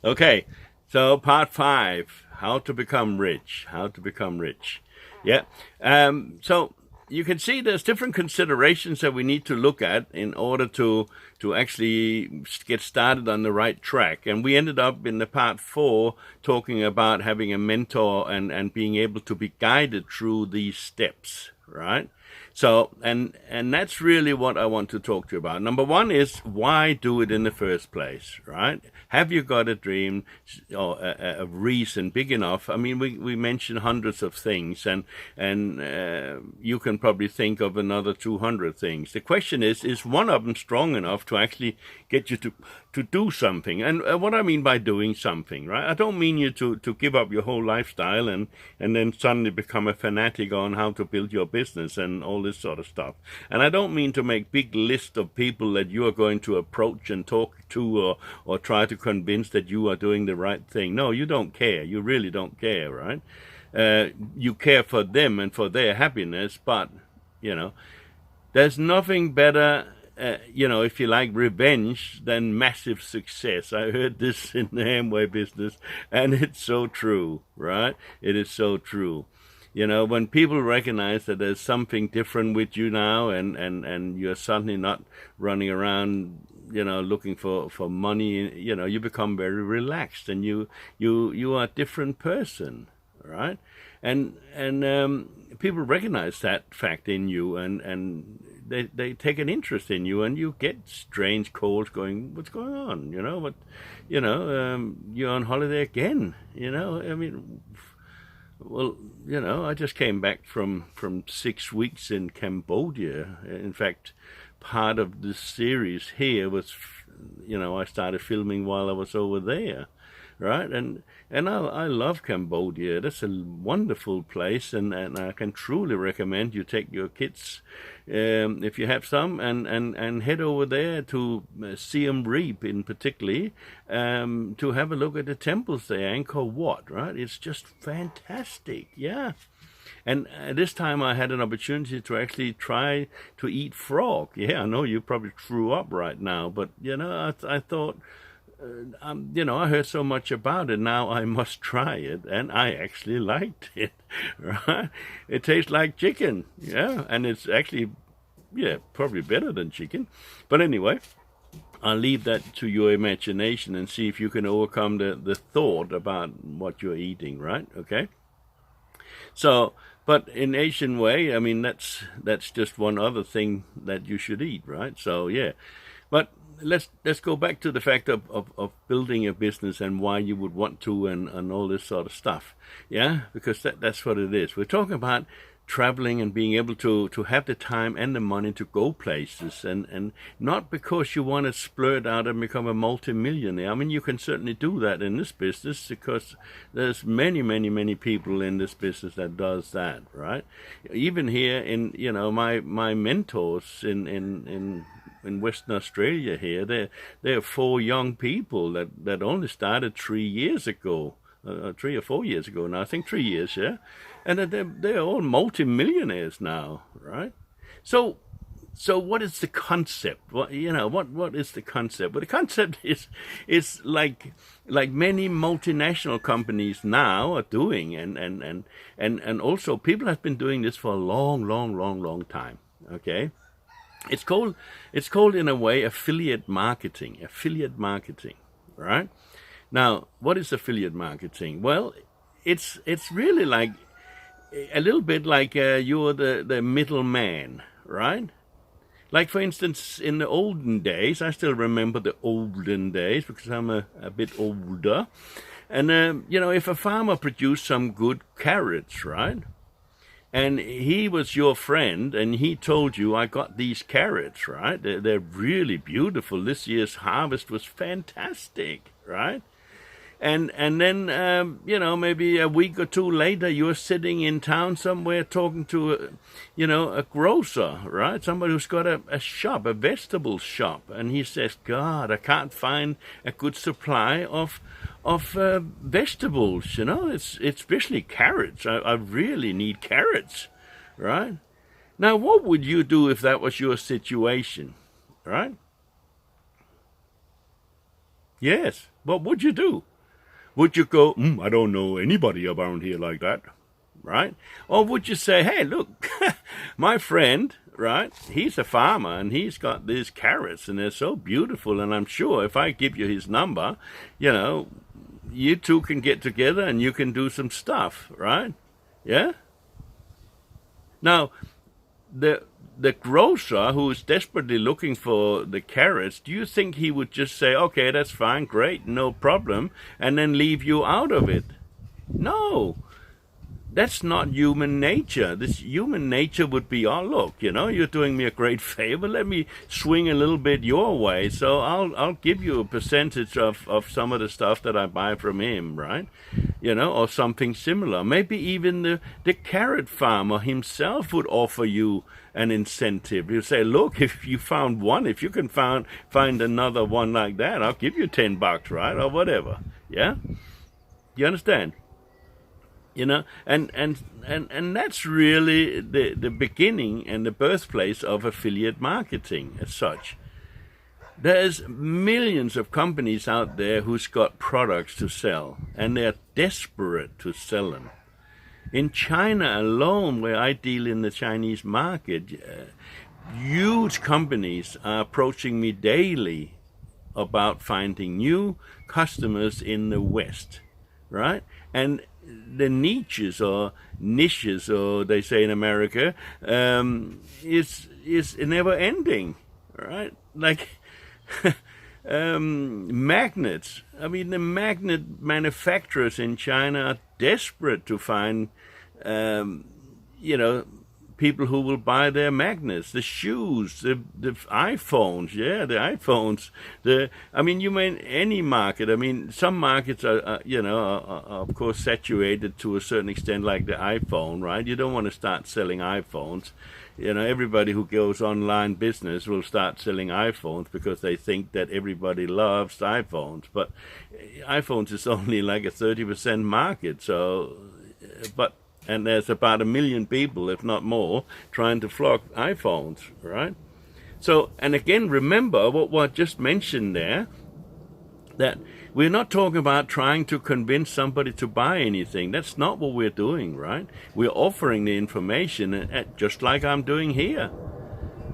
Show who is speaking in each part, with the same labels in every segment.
Speaker 1: Okay, so part five: how to become rich. How to become rich. Yeah. So you can see there's different considerations that we need to look at in order to actually get started on the right track. And we ended up in the part four talking about having a mentor and being able to be guided through these steps, right? So, and that's really what I want to talk to you about. Number one is why do it in the first place, right? Have you got a dream or a reason big enough? I mean, we mentioned hundreds of things, and you can probably think of another 200 things. The question is one of them strong enough to actually get you to do something? And what I mean by doing something, right? I don't mean you to give up your whole lifestyle and then suddenly become a fanatic on how to build your business and all this sort of stuff. And I don't mean to make big list of people that you are going to approach and talk to or try to convince that you are doing the right thing. No, you don't care. You really don't care, right? You care for them and for their happiness, but you know, there's nothing better, if you like, revenge than massive success. I heard this in the Amway business, and it's so true, right? It is so true. When people recognize that there's something different with you now, and you're suddenly not running around, looking for money, you become very relaxed, and you are a different person, right? And people recognize that fact in you, and they take an interest in you, and you get strange calls going, what's going on? You're on holiday again. I mean, well, I just came back from 6 weeks in Cambodia. In fact, part of the series here was, I started filming while I was over there, right? And I love Cambodia. That's a wonderful place, and I can truly recommend you take your kids, if you have some, and head over there to Siem Reap in particularly, to have a look at the temples there, Angkor Wat, right? It's just fantastic, yeah. And this time I had an opportunity to actually try to eat frog. Yeah, I know you probably threw up right now, but I thought, I heard so much about it. Now I must try it, and I actually liked it. Right? It tastes like chicken, yeah, and it's actually, yeah, probably better than chicken. But anyway, I'll leave that to your imagination and see if you can overcome the thought about what you're eating, right? Okay. So, but in Asian way, I mean that's just one other thing that you should eat, right? So yeah, but let's go back to the fact of building a business and why you would want to and all this sort of stuff. Yeah, because that's what it is. We're talking about traveling and being able to have the time and the money to go places, and not because you want to splurge out and become a multimillionaire. I mean, you can certainly do that in this business because there's many people in this business that does that, right? Even here in, my mentors in Western Australia here, there are four young people that only started 3 years ago, 3 or 4 years ago now. I think 3 years, yeah, and they're all multimillionaires now, right? So, so what is the concept? What is the concept? Well, the concept is like many multinational companies now are doing, and also people have been doing this for a long time. Okay, it's called in a way affiliate marketing. Affiliate marketing, right? Now, what is affiliate marketing? Well, it's really like a little bit like you're the middleman, right? Like, for instance, in the olden days, I still remember the olden days because I'm a bit older. And, if a farmer produced some good carrots, right? And he was your friend, and he told you, I got these carrots, right? They're really beautiful. This year's harvest was fantastic, right? And then maybe a week or two later you're sitting in town somewhere talking to a grocer, right? Somebody who's got a shop, a vegetable shop, and he says, God, I can't find a good supply of vegetables. It's especially carrots. I really need carrots, right? Now, what would you do if that was your situation, right? Yes. What would you do? Would you go, I don't know anybody around here like that, right? Or would you say, hey, look, my friend, right, he's a farmer and he's got these carrots and they're so beautiful, and I'm sure if I give you his number, you know, you two can get together and you can do some stuff, right? Yeah? Now, the the grocer who is desperately looking for the carrots, do you think he would just say, okay, that's fine, great, no problem, and then leave you out of it? No. That's not human nature. This human nature would be, oh look, you know, you're doing me a great favor. Let me swing a little bit your way. So I'll give you a percentage of some of the stuff that I buy from him, right? You know, or something similar. Maybe even the carrot farmer himself would offer you an incentive. He'll say, look, if you found one, if you can find another one like that, I'll give you $10, right? Or whatever. Yeah? You understand? You know, and that's really the beginning and the birthplace of affiliate marketing as such. There's millions of companies out there who's got products to sell, and they're desperate to sell them. In China alone, where I deal in the Chinese market, huge companies are approaching me daily about finding new customers in the West, right? And the niches, or they say in America, is never ending, right? Like magnets. I mean, the magnet manufacturers in China are desperate to find, you know, people who will buy their magnets, the shoes, the iPhones, the iPhones. I mean, you mean any market. I mean, some markets are you know, are of course saturated to a certain extent, like the iPhone, right? You don't want to start selling iPhones. You know, everybody who goes online business will start selling iPhones because they think that everybody loves iPhones. But iPhones is only like a 30% market. So, and there's about 1 million people, if not more, trying to flock iPhones, right? So, and again, remember what I just mentioned there, that we're not talking about trying to convince somebody to buy anything. That's not what we're doing, right? We're offering the information, just like I'm doing here.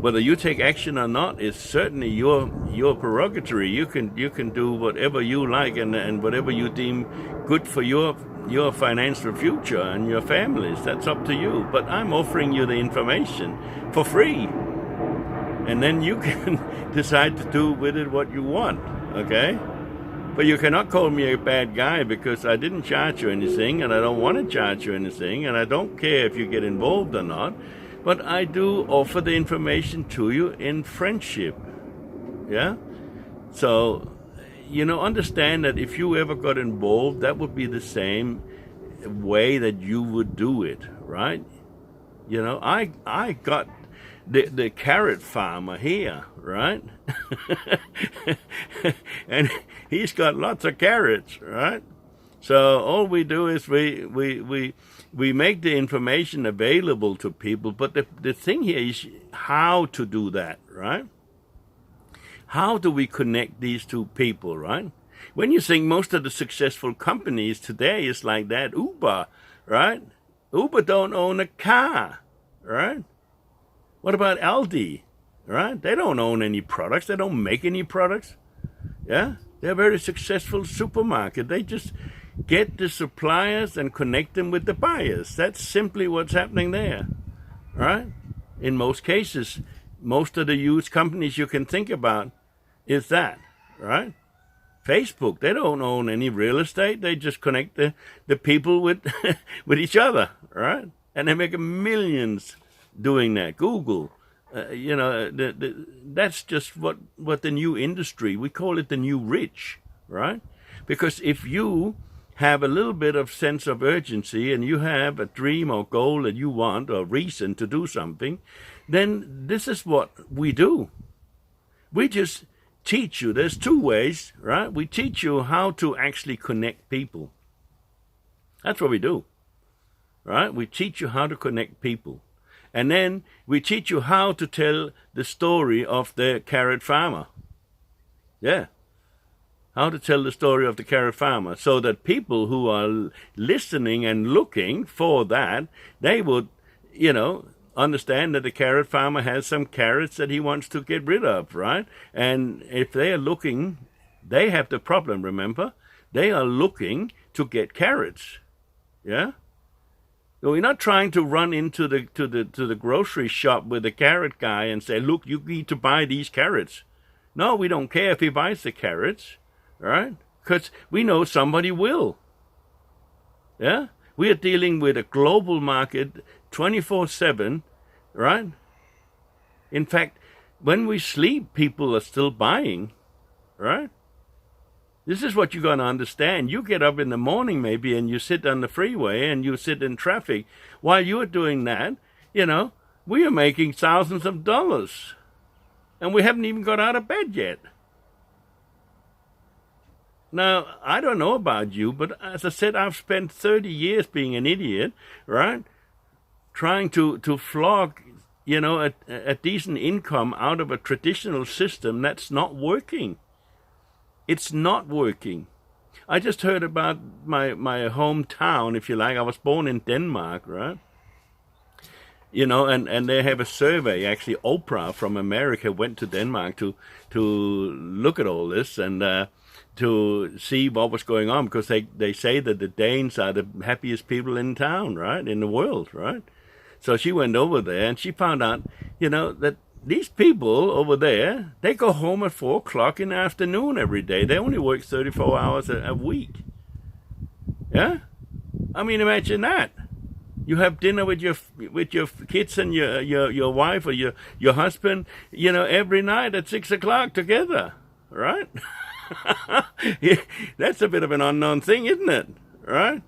Speaker 1: Whether you take action or not is certainly your prerogative. You can do whatever you like and whatever you deem good for your financial future and your families. That's up to you. But I'm offering you the information for free, and then you can decide to do with it what you want. Okay? But you cannot call me a bad guy because I didn't charge you anything, and I don't want to charge you anything, and I don't care if you get involved or not. But I do offer the information to you in friendship. Yeah? So, you know, understand that if you ever got involved, that would be the same way that you would do it, right? You know, I got the carrot farmer here, right? And he's got lots of carrots, right? So all we do is we make the information available to people, but the thing here is how to do that, right? How do we connect these two people, right? When you think most of the successful companies today is like that, Uber, right? Uber don't own a car, right? What about Aldi, right? They don't own any products. They don't make any products. Yeah? They're a very successful supermarket. They just get the suppliers and connect them with the buyers. That's simply what's happening there, right? In most cases, most of the huge companies you can think about is that, right? Facebook, they don't own any real estate. They just connect the people with with each other, right? And they make millions doing that. Google, you know, that's just what the new industry, we call it the new rich, right? Because if you have a little bit of sense of urgency and you have a dream or goal that you want or reason to do something, then this is what we do. We just teach you. There's two ways, right? We teach you how to actually connect people. That's what we do, right? We teach you how to connect people. And then we teach you how to tell the story of the carrot farmer. Yeah. how to tell the story of the carrot farmer, so that people who are listening and looking for that, they would, understand that the carrot farmer has some carrots that he wants to get rid of, right? And if they are looking, they have the problem, remember? They are looking to get carrots, yeah? So we're not trying to run into the grocery shop with the carrot guy and say, look, you need to buy these carrots. No, we don't care if he buys the carrots, right? Because we know somebody will. Yeah? We are dealing with a global market 24/7, right? In fact, when we sleep, people are still buying, right? This is what you're going to understand. You get up in the morning maybe and you sit on the freeway and you sit in traffic. While you're doing that, we are making thousands of dollars. And we haven't even got out of bed yet. Now, I don't know about you, but as I said, I've spent 30 years being an idiot, right? Trying to flog, a decent income out of a traditional system that's not working. It's not working. I just heard about my hometown, if you like. I was born in Denmark, right? And they have a survey. Actually, Oprah from America went to Denmark to look at all this and to see what was going on, because they say that the Danes are the happiest people in town, right, in the world, right? So she went over there and she found out, that these people over there, they go home at 4 o'clock in the afternoon every day. They only work 34 hours a week. Yeah? I mean, imagine that. You have dinner with your kids and your wife or your husband, every night at 6 o'clock together, right? That's a bit of an unknown thing, isn't it? Right?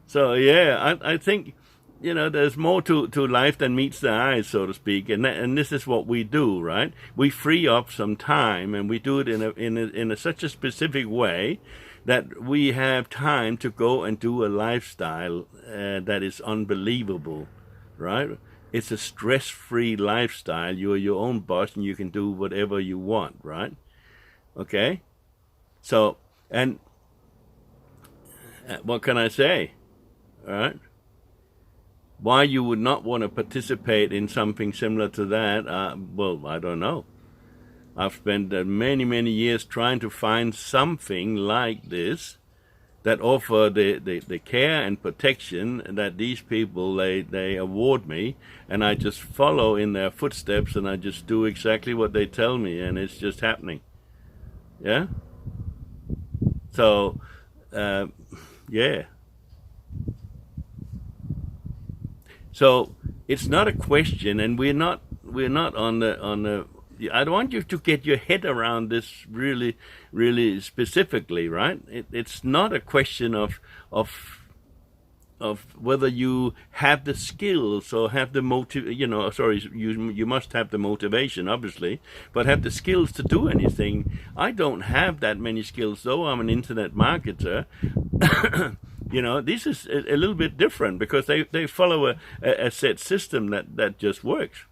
Speaker 1: So, yeah, I think, there's more to life than meets the eye, so to speak, and this is what we do, right? We free up some time, and we do it in such a specific way that we have time to go and do a lifestyle that is unbelievable, right? It's a stress-free lifestyle. You're your own boss, and you can do whatever you want, right? Okay? So, and what can I say, all right? Why you would not want to participate in something similar to that, well, I don't know. I've spent many, many years trying to find something like this that offer the care and protection that these people, they award me, and I just follow in their footsteps, and I just do exactly what they tell me, and it's just happening. Yeah? So, yeah. So it's not a question, and we're not on the. I want you to get your head around this really, really specifically, right? It's not a question of whether you have the skills or have the you must have the motivation, obviously, but have the skills to do anything. I don't have that many skills, though. I'm an internet marketer. This is a little bit different because they follow a set system that just works.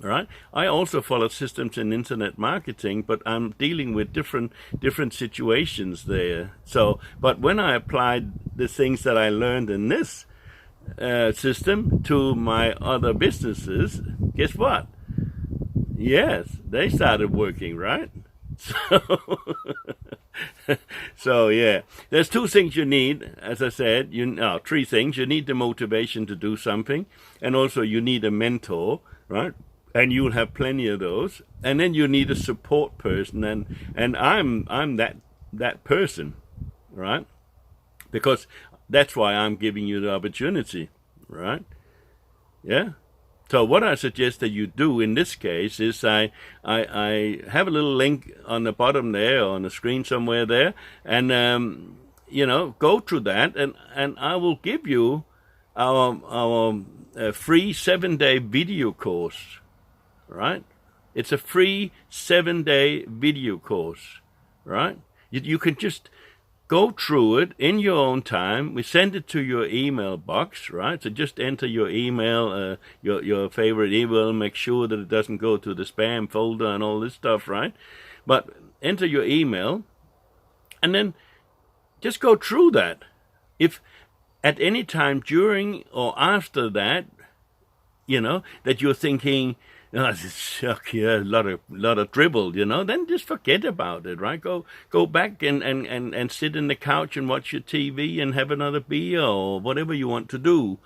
Speaker 1: All right. I also follow systems in internet marketing, but I'm dealing with different situations there. So, but when I applied the things that I learned in this system to my other businesses, guess what? Yes, they started working, right? So yeah, there's 2 things you need, as I said. 3 things. You need the motivation to do something, and also you need a mentor, right? And you'll have plenty of those. And then you need a support person, and I'm that person, right? Because that's why I'm giving you the opportunity, right? Yeah. So what I suggest that you do in this case is I have a little link on the bottom there, on the screen somewhere there, and go through that, and I will give you our free 7-day video course, right? It's a free 7-day video course, right? You can just go through it in your own time. We send it to your email box, right? So just enter your email, your favorite email, make sure that it doesn't go to the spam folder and all this stuff, right? But enter your email, And then just go through that. If at any time during or after that, that you're thinking, oh, a lot of dribble, then just forget about it, right? Go back and sit in the couch and watch your TV and have another beer or whatever you want to do.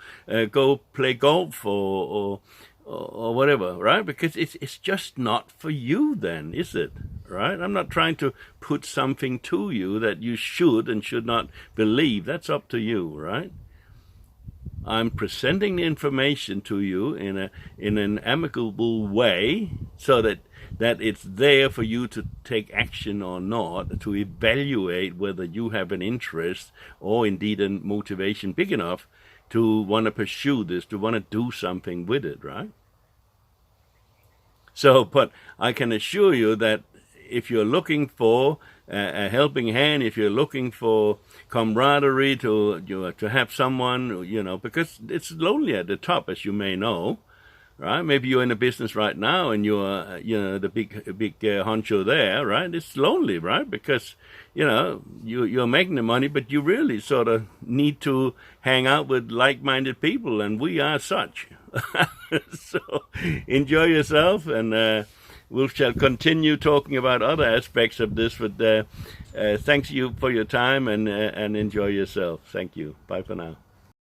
Speaker 1: Go play golf or whatever, right? Because it's just not for you then, is it? Right? I'm not trying to put something to you that you should and should not believe. That's up to you, right? I'm presenting the information to you in an amicable way so that it's there for you to take action or not, to evaluate whether you have an interest or indeed a motivation big enough to want to pursue this, to want to do something with it, right? So, but I can assure you that if you're looking for a helping hand, if you're looking for camaraderie, to have someone, because it's lonely at the top, as you may know, right? Maybe you're in a business right now and you're, the big honcho there, right? It's lonely, right? Because, you're making the money, but you really sort of need to hang out with like-minded people, and we are such. So enjoy yourself, and we shall continue talking about other aspects of this, but thanks you for your time, and enjoy yourself. Thank you. Bye for now.